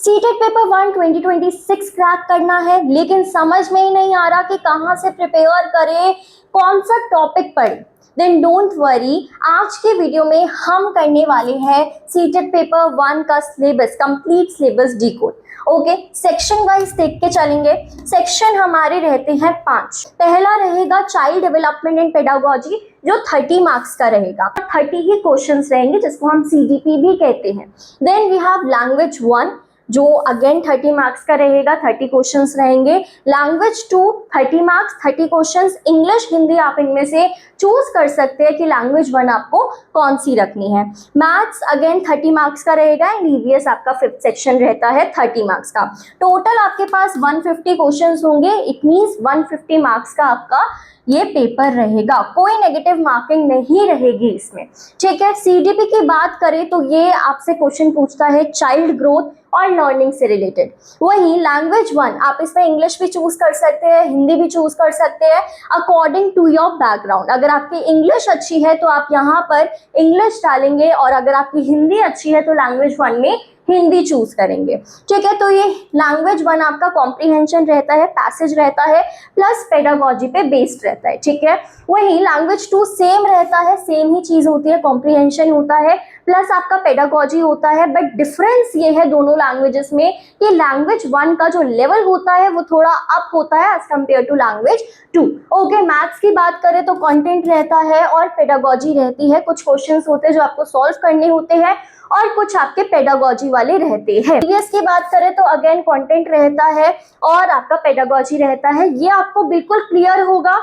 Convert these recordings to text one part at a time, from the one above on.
CTET paper 1 2026 crack करना है, लेकिन समझ में ही नहीं आ रहा कि कहाँ से प्रिपेयर करें, कौन सा टॉपिक पढ़ें। देन डोंट वरी, आज के वीडियो में हम करने वाले हैं सीटेट पेपर 1 का syllabus, complete syllabus decode. Okay, section wise देख के चलेंगे। सेक्शन हमारे रहते हैं 5। पहला रहेगा चाइल्ड डेवलपमेंट एंड पेडागोजी, जो 30 मार्क्स का रहेगा। 30 ही क्वेश्चंस रहेंगे, जिसको हम CDP भी कहते हैं। देन वी हैव लैंग्वेज 1, जो अगेन 30 मार्क्स का रहेगा, 30 क्वेश्चंस रहेंगे। Language 2 30 marks, 30 questions. English Hindi आप इनमें से चूज कर सकते हैं कि लैंग्वेज 1 आपको कौन सी रखनी है। मैथ्स अगेन 30 मार्क्स का रहेगा एंड EVS आपका 5th सेक्शन रहता है 30 मार्क्स का। टोटल आपके पास 150 क्वेश्चंस होंगे। इट मीन्स 150 मार्क्स का आपका ये पेपर रहेगा, कोई नेगेटिव मार्किंग नहीं रहेगी इसमें। ठीक है, CDP की बात करें तो ये आपसे क्वेश्चन पूछता है चाइल्ड ग्रोथ और लर्निंग से रिलेटेड। वहीं लैंग्वेज 1 आप इसमें इंग्लिश भी चूज कर सकते हैं, हिंदी भी चूज कर सकते हैं अकॉर्डिंग टू योर बैकग्राउंड। अगर आपकी इंग्लिश अच्छी है तो आप यहाँ पर इंग्लिश डालेंगे, और अगर आपकी हिंदी अच्छी है तो लैंग्वेज 1 में हिंदी चूज करेंगे। ठीक है, तो ये लैंग्वेज 1 आपका कॉम्प्रीहेंशन रहता है, पैसेज रहता है, प्लस पेडागोजी पे बेस्ड रहता है। ठीक है, वहीं लैंग्वेज 2 सेम रहता है, सेम ही चीज होती है, कॉम्प्रीहेंशन होता है प्लस आपका पेडागोजी होता है। बट डिफरेंस ये है दोनों लैंग्वेजेस में कि लैंग्वेज 1 का जो लेवल होता है वो थोड़ा अप होता है as compare to language 2। Okay, maths की बात करें तो कंटेंट रहता है और पेडागोजी रहती है। कुछ क्वेश्चंस होते हैं जो आपको सॉल्व करने होते हैं और कुछ आपके पेडागोजी वाले रहते हैं। EVS की बात करें तो अगेन कंटेंट रहता है और आपका पेडागोजी रहता है। ये आपको बिल्कुल क्लियर होगा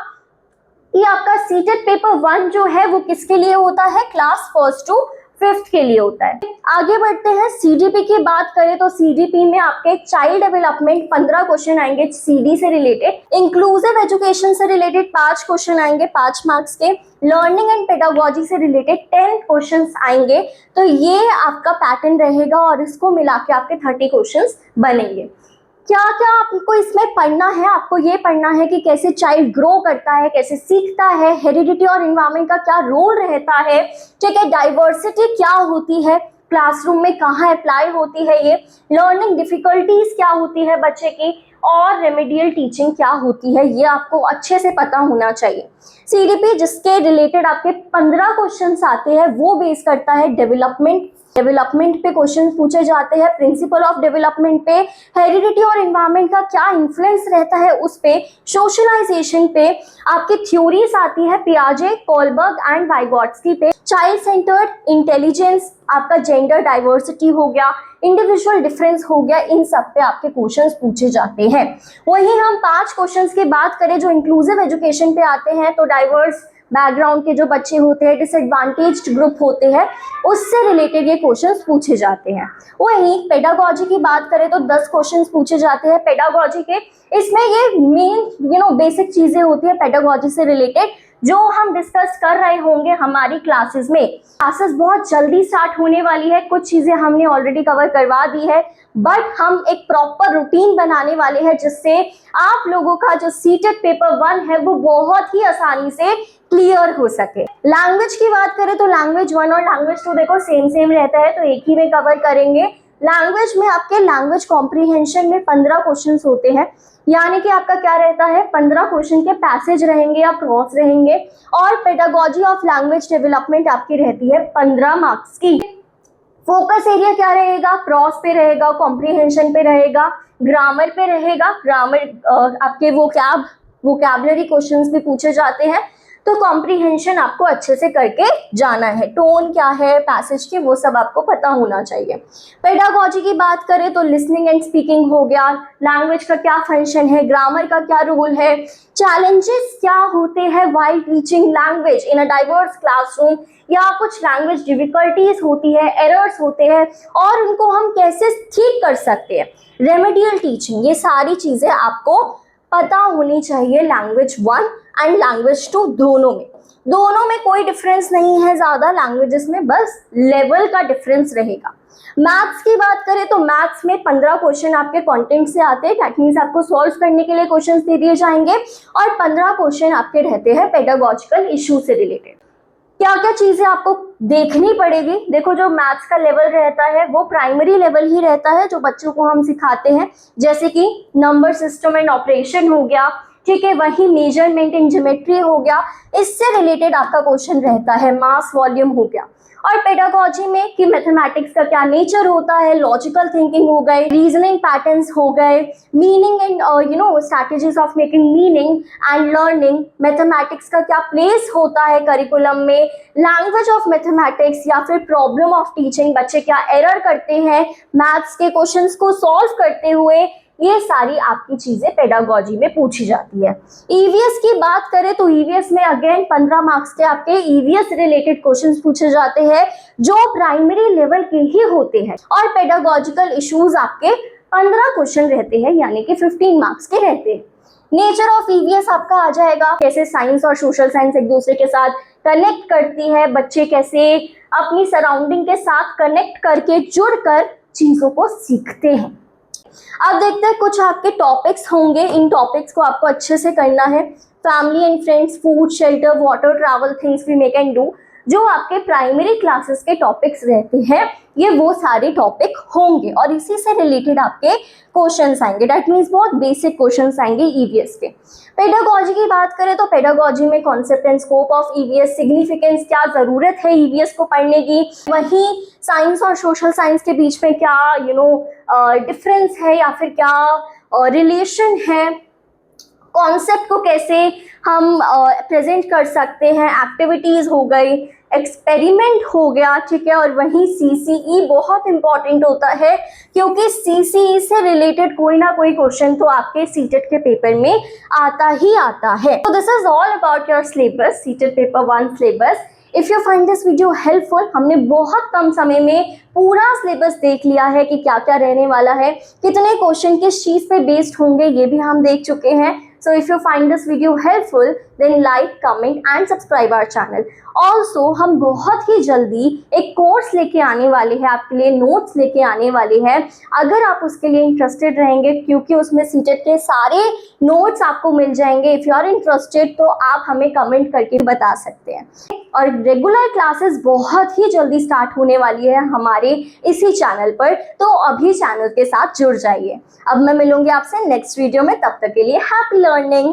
कि आपका सीटेट पेपर 1 जो है वो किसके लिए होता है, क्लास 1st to 5th के लिए होता है। आगे बढ़ते हैं, CDP की बात करें तो CDP में आपके चाइल्ड डेवलपमेंट 15 क्वेश्चन आएंगे CD से रिलेटेड। इंक्लूसिव एजुकेशन से रिलेटेड 5 क्वेश्चन आएंगे 5 मार्क्स के। लर्निंग एंड पेडागोजी से रिलेटेड 10 क्वेश्चंस आएंगे। तो ये आपका पैटर्न रहेगा और इसको मिला के आपके 30 क्वेश्चंस बनेंगे। क्या क्या आपको इसमें पढ़ना है, आपको ये पढ़ना है कि कैसे चाइल्ड ग्रो करता है, कैसे सीखता है, हेरिडिटी और एनवायरनमेंट का क्या रोल रहता है। ठीक है, डाइवर्सिटी क्या होती है, क्लासरूम में कहाँ अप्लाई होती है ये, लर्निंग डिफिकल्टीज क्या होती है बच्चे की, और रेमेडियल टीचिंग क्या होती है, ये आपको अच्छे से पता होना चाहिए। CDP जिसके रिलेटेड आपके 15 क्वेश्चंस आते हैं वो बेस करता है डेवलपमेंट पे क्वेश्चन पूछे जाते हैं, प्रिंसिपल ऑफ डेवलपमेंट पे, हेरिडिटी और एनवायरनमेंट का क्या इन्फ्लुएंस रहता है उस पे, सोशलाइजेशन पे आपकी थ्योरीज आती है पियाजे, कोलबर्ग एंड वाइगोट्स्की पे, चाइल्ड सेंटर्ड इंटेलिजेंस, आपका जेंडर डाइवर्सिटी हो गया, इंडिविजुअल डिफरेंस हो गया, इन सब पे आपके क्वेश्चंस पूछे जाते हैं। वहीं हम 5 क्वेश्चंस की बात करें जो इंक्लूसिव एजुकेशन पे आते हैं, तो डाइवर्स बैकग्राउंड के जो बच्चे होते हैं, डिसएडवांटेज्ड ग्रुप होते हैं, उससे रिलेटेड ये क्वेश्चंस पूछे जाते हैं। वहीं पेडागोजी की बात करें तो 10 क्वेश्चंस पूछे जाते हैं पेडागोजी के। इसमें ये मेन बेसिक चीजें होती है पेडागोजी से रिलेटेड, जो हम डिस्कस कर रहे होंगे हमारी क्लासेस में। क्लासेस बहुत जल्दी स्टार्ट होने वाली है, कुछ चीजें हमने ऑलरेडी कवर करवा दी है, बट हम एक प्रॉपर रूटीन बनाने वाले हैं जिससे आप लोगों का जो सीटेट पेपर 1 है वो बहुत ही आसानी से क्लियर हो सके। लैंग्वेज की बात करें तो लैंग्वेज 1 और लैंग्वेज 2 देखो सेम रहता है, तो एक ही में कवर करेंगे। लैंग्वेज में आपके लैंग्वेज कॉम्प्रीहेंशन में 15 क्वेश्चन होते हैं, यानी कि आपका क्या रहता है, 15 क्वेश्चन के पैसेज रहेंगे या प्रॉस रहेंगे, और पेडागोजी ऑफ लैंग्वेज डेवलपमेंट आपकी रहती है 15 मार्क्स की। फोकस एरिया क्या रहेगा, प्रॉस पे रहेगा, कॉम्प्रीहेंशन पे रहेगा, ग्रामर पे रहेगा। ग्रामर आपके वोकैबुलरी क्वेश्चंस भी पूछे जाते हैं, तो कॉम्प्रीहेंशन आपको अच्छे से करके जाना है। टोन क्या है पैसेज की, वो सब आपको पता होना चाहिए। पेडागोजी की बात करें तो लिसनिंग एंड स्पीकिंग हो गया, लैंग्वेज का क्या फंक्शन है, ग्रामर का क्या रोल है, चैलेंजेस क्या होते हैं while teaching language in a diverse classroom, या कुछ लैंग्वेज डिफिकल्टीज होती है, एरर्स होते हैं और उनको हम कैसे ठीक कर सकते हैं, रेमेडियल टीचिंग, ये सारी चीजें आपको पता होनी चाहिए लैंग्वेज 1 एंड लैंग्वेज 2 दोनों में कोई डिफरेंस नहीं है ज्यादा लैंग्वेजेस में, बस लेवल का डिफरेंस रहेगा। मैथ्स की बात करें तो मैथ्स में 15 क्वेश्चन आपके कंटेंट से आते हैं, दैट मीन्स आपको सॉल्व करने के लिए क्वेश्चंस दे दिए जाएंगे, और 15 क्वेश्चन आपके रहते हैं पेडागोजिकल इशू से रिलेटेड। क्या क्या चीजें आपको देखनी पड़ेगी। देखो, जो मैथ्स का लेवल रहता है वो प्राइमरी लेवल ही रहता है जो बच्चों को हम सिखाते हैं, जैसे कि नंबर सिस्टम एंड ऑपरेशन हो गया, ठीक है, वही मेजरमेंट इन ज्योमेट्री हो गया, इससे रिलेटेड आपका क्वेश्चन रहता है, मास वॉल्यूम हो गया। और पेडागोजी में कि मैथमेटिक्स का क्या नेचर होता है, लॉजिकल थिंकिंग हो गए, रीजनिंग पैटर्न्स हो गए, meaning and strategies of making meaning and learning, mathematics का क्या प्लेस होता है करिकुलम में, लैंग्वेज ऑफ मैथमेटिक्स या फिर प्रॉब्लम ऑफ टीचिंग, बच्चे क्या एरर करते हैं मैथ्स के क्वेश्चंस को सॉल्व करते हुए, ये सारी आपकी चीजें पेडागोजी में पूछी जाती है। ईवीएस की बात करें तो ईवीएस में अगेन 15 मार्क्स के आपके ईवीएस रिलेटेड क्वेश्चंस पूछे जाते हैं जो प्राइमरी लेवल के ही होते हैं, और पेडागोजिकल इश्यूज आपके 15 क्वेश्चन रहते हैं, यानी कि 15 मार्क्स के रहते हैं। नेचर ऑफ ईवीएस आपका आ जाएगा, कैसे साइंस और सोशल साइंस एक दूसरे के साथ कनेक्ट करती है, बच्चे कैसे अपनी सराउंडिंग के साथ कनेक्ट करके जुड़कर चीजों को सीखते हैं। अब देखते हैं कुछ आपके टॉपिक्स होंगे, इन टॉपिक्स को आपको अच्छे से करना है। Family and friends, food, shelter, water, travel, things we make and do, जो आपके प्राइमरी क्लासेस के टॉपिक्स रहते हैं, ये वो सारे टॉपिक होंगे और इसी से रिलेटेड आपके क्वेश्चंस आएंगे। दैट मीन्स बहुत बेसिक क्वेश्चंस आएंगे ईवीएस के। पेडागोजी की बात करें तो पेडागोजी में concept and scope of EVS, significance, क्या जरूरत है ईवीएस को पढ़ने की, वहीं साइंस और सोशल साइंस के बीच में क्या डिफरेंस है या फिर क्या रिलेशन है, कॉन्सेप्ट को कैसे हम प्रेजेंट कर सकते हैं, एक्टिविटीज हो गई, एक्सपेरिमेंट हो गया, ठीक है, और वहीं सीसीई बहुत इंपॉर्टेंट होता है क्योंकि सीसीई से रिलेटेड कोई ना कोई क्वेश्चन तो आपके सीटेट के पेपर में आता ही आता है। तो this is all about your syllabus, CTET paper 1 syllabus. If you find this video helpful, हमने बहुत कम समय में पूरा सिलेबस देख लिया है कि क्या क्या रहने वाला है, कितने क्वेश्चन किस चीज पे बेस्ड होंगे, ये भी हम देख चुके हैं। So if you find this video helpful, then like, comment and subscribe our channel. Also, हम बहुत ही जल्दी एक कोर्स लेके आने वाले हैं, आपके लिए नोट्स लेके आने वाले हैं। अगर आप उसके लिए इंटरेस्टेड रहेंगे, क्योंकि उसमें सीटेट के सारे नोट्स आपको मिल जाएंगे, इफ़ यू आर इंटरेस्टेड तो आप हमें कमेंट करके बता सकते हैं। और रेगुलर क्लासेस बहुत ही जल्दी स्टार्ट होने वाली है हमारे इसी चैनल पर, तो अभी चैनल के साथ जुड़ जाइए। अब मैं मिलूंगी आपसे नेक्स्ट वीडियो में, तब तक के लिए हैप्पी लर्निंग।